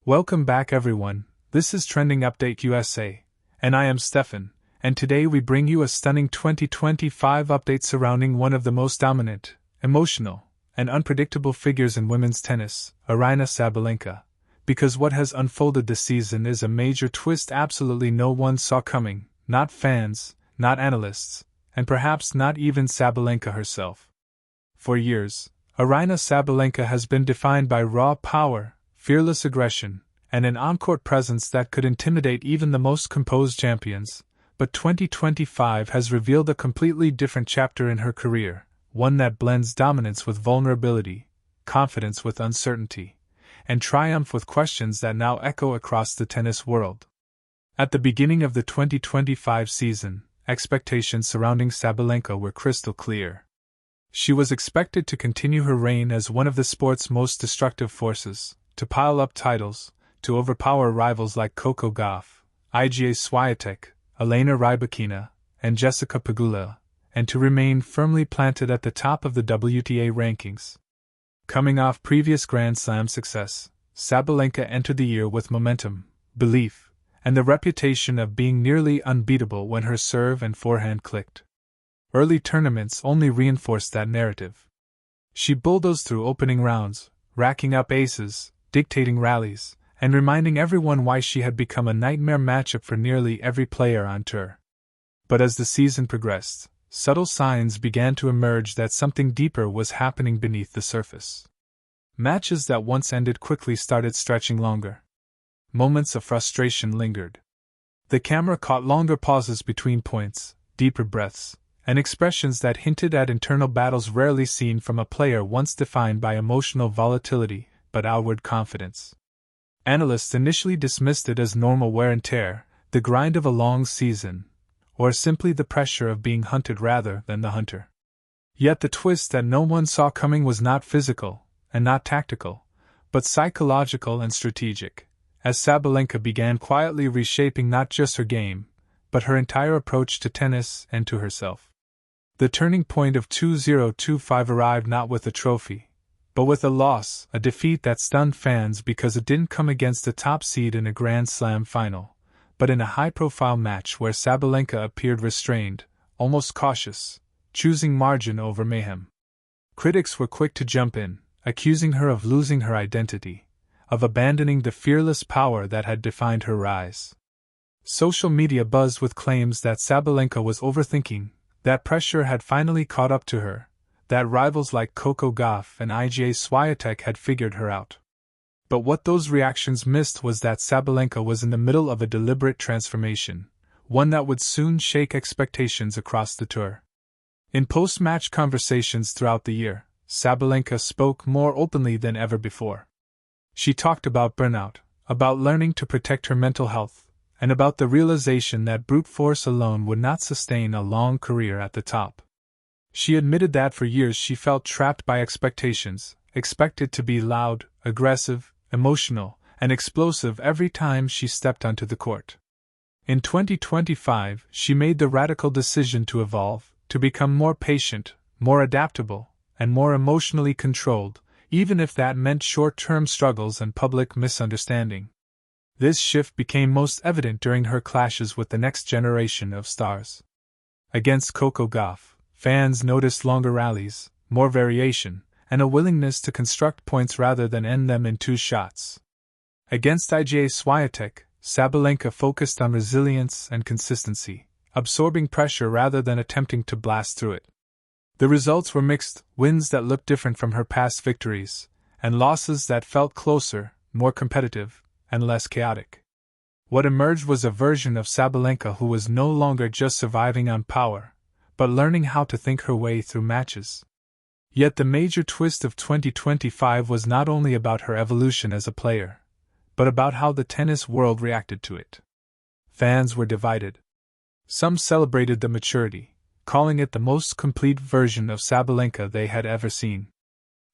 Welcome back, everyone. This is Trending Update USA, and I am Steffan, and today we bring you a stunning 2025 update surrounding one of the most dominant, emotional, and unpredictable figures in women's tennis, Aryna Sabalenka, because what has unfolded this season is a major twist absolutely no one saw coming, not fans, not analysts, and perhaps not even Sabalenka herself. For years, Aryna Sabalenka has been defined by raw power, fearless aggression, and an on-court presence that could intimidate even the most composed champions, but 2025 has revealed a completely different chapter in her career, one that blends dominance with vulnerability, confidence with uncertainty, and triumph with questions that now echo across the tennis world. At the beginning of the 2025 season, expectations surrounding Sabalenka were crystal clear. She was expected to continue her reign as one of the sport's most destructive forces, to pile up titles, to overpower rivals like Coco Gauff, Iga Swiatek, Elena Rybakina, and Jessica Pegula, and to remain firmly planted at the top of the WTA rankings. Coming off previous Grand Slam success, Sabalenka entered the year with momentum, belief, and the reputation of being nearly unbeatable when her serve and forehand clicked. Early tournaments only reinforced that narrative. She bulldozed through opening rounds, racking up aces, dictating rallies, and reminding everyone why she had become a nightmare matchup for nearly every player on tour. But as the season progressed, subtle signs began to emerge that something deeper was happening beneath the surface. Matches that once ended quickly started stretching longer. Moments of frustration lingered. The camera caught longer pauses between points, deeper breaths, and expressions that hinted at internal battles rarely seen from a player once defined by emotional volatility but outward confidence. Analysts initially dismissed it as normal wear and tear, the grind of a long season, or simply the pressure of being hunted rather than the hunter. Yet the twist that no one saw coming was not physical, and not tactical, but psychological and strategic, as Sabalenka began quietly reshaping not just her game, but her entire approach to tennis and to herself. The turning point of 2025 arrived not with a trophy, but with a loss, a defeat that stunned fans because it didn't come against a top seed in a Grand Slam final, but in a high-profile match where Sabalenka appeared restrained, almost cautious, choosing margin over mayhem. Critics were quick to jump in, accusing her of losing her identity, of abandoning the fearless power that had defined her rise. Social media buzzed with claims that Sabalenka was overthinking, that pressure had finally caught up to her, that rivals like Coco Gauff and Iga Swiatek had figured her out. But what those reactions missed was that Sabalenka was in the middle of a deliberate transformation, one that would soon shake expectations across the tour. In post-match conversations throughout the year, Sabalenka spoke more openly than ever before. She talked about burnout, about learning to protect her mental health, and about the realization that brute force alone would not sustain a long career at the top. She admitted that for years she felt trapped by expectations, expected to be loud, aggressive, emotional, and explosive every time she stepped onto the court. In 2025, she made the radical decision to evolve, to become more patient, more adaptable, and more emotionally controlled, even if that meant short-term struggles and public misunderstanding. This shift became most evident during her clashes with the next generation of stars. Against Coco Gauff, fans noticed longer rallies, more variation, and a willingness to construct points rather than end them in two shots. Against Iga Swiatek, Sabalenka focused on resilience and consistency, absorbing pressure rather than attempting to blast through it. The results were mixed, wins that looked different from her past victories, and losses that felt closer, more competitive, and less chaotic. What emerged was a version of Sabalenka who was no longer just surviving on power, but learning how to think her way through matches. Yet the major twist of 2025 was not only about her evolution as a player, but about how the tennis world reacted to it. Fans were divided. Some celebrated the maturity, calling it the most complete version of Sabalenka they had ever seen.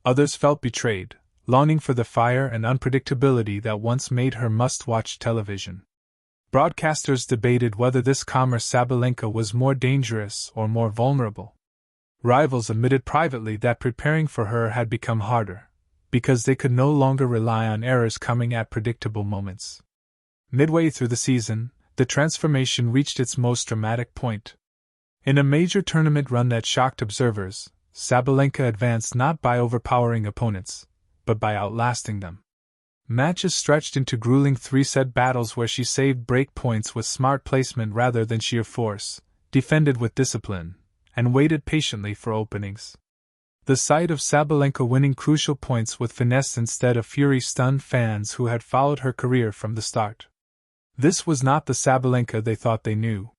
Others felt betrayed, longing for the fire and unpredictability that once made her must-watch television. Broadcasters debated whether this calmer Sabalenka was more dangerous or more vulnerable. Rivals admitted privately that preparing for her had become harder, because they could no longer rely on errors coming at predictable moments. Midway through the season, the transformation reached its most dramatic point. In a major tournament run that shocked observers, Sabalenka advanced not by overpowering opponents, but by outlasting them. Matches stretched into grueling three-set battles where she saved break points with smart placement rather than sheer force, defended with discipline, and waited patiently for openings. The sight of Sabalenka winning crucial points with finesse instead of fury stunned fans who had followed her career from the start. This was not the Sabalenka they thought they knew.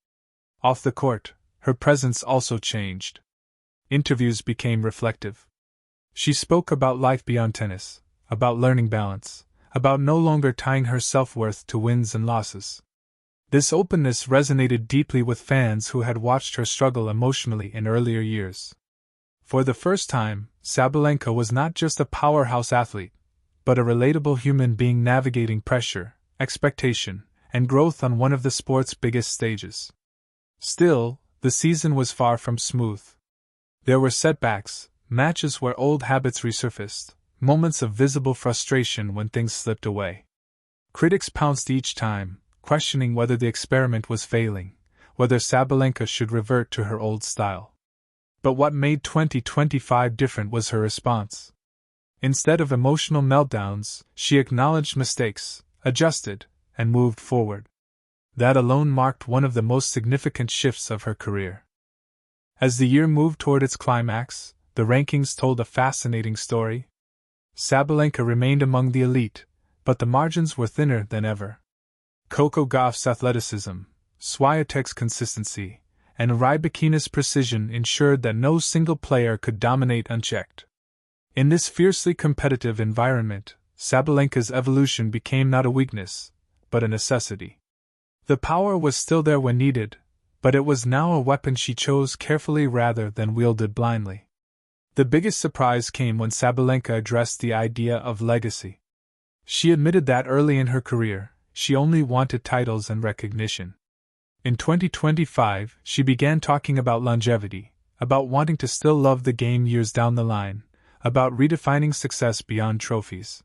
Off the court, her presence also changed. Interviews became reflective. She spoke about life beyond tennis, about learning balance, about no longer tying her self-worth to wins and losses. This openness resonated deeply with fans who had watched her struggle emotionally in earlier years. For the first time, Sabalenka was not just a powerhouse athlete, but a relatable human being navigating pressure, expectation, and growth on one of the sport's biggest stages. Still, the season was far from smooth. There were setbacks, matches where old habits resurfaced, moments of visible frustration when things slipped away. Critics pounced each time, questioning whether the experiment was failing, whether Sabalenka should revert to her old style. But what made 2025 different was her response. Instead of emotional meltdowns, she acknowledged mistakes, adjusted, and moved forward. That alone marked one of the most significant shifts of her career. As the year moved toward its climax, the rankings told a fascinating story. Sabalenka remained among the elite, but the margins were thinner than ever. Coco Gauff's athleticism, Swiatek's consistency, and Rybakina's precision ensured that no single player could dominate unchecked. In this fiercely competitive environment, Sabalenka's evolution became not a weakness, but a necessity. The power was still there when needed, but it was now a weapon she chose carefully rather than wielded blindly. The biggest surprise came when Sabalenka addressed the idea of legacy. She admitted that early in her career, she only wanted titles and recognition. In 2025, she began talking about longevity, about wanting to still love the game years down the line, about redefining success beyond trophies.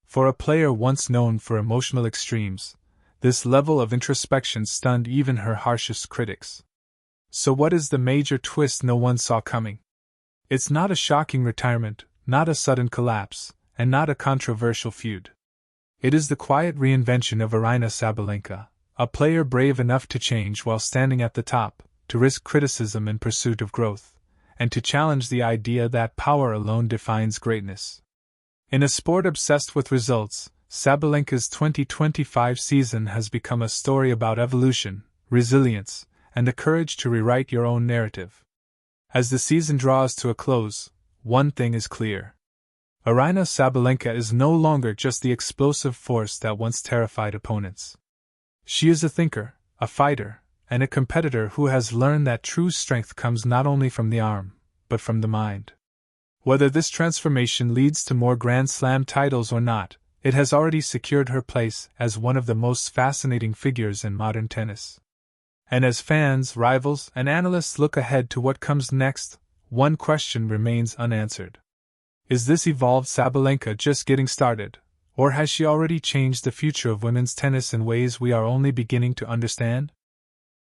For a player once known for emotional extremes, this level of introspection stunned even her harshest critics. So what is the major twist no one saw coming? It's not a shocking retirement, not a sudden collapse, and not a controversial feud. It is the quiet reinvention of Aryna Sabalenka, a player brave enough to change while standing at the top, to risk criticism in pursuit of growth, and to challenge the idea that power alone defines greatness. In a sport obsessed with results, Sabalenka's 2025 season has become a story about evolution, resilience, and the courage to rewrite your own narrative. As the season draws to a close, one thing is clear. Aryna Sabalenka is no longer just the explosive force that once terrified opponents. She is a thinker, a fighter, and a competitor who has learned that true strength comes not only from the arm, but from the mind. Whether this transformation leads to more Grand Slam titles or not, it has already secured her place as one of the most fascinating figures in modern tennis. And as fans, rivals, and analysts look ahead to what comes next, one question remains unanswered. Is this evolved Sabalenka just getting started, or has she already changed the future of women's tennis in ways we are only beginning to understand?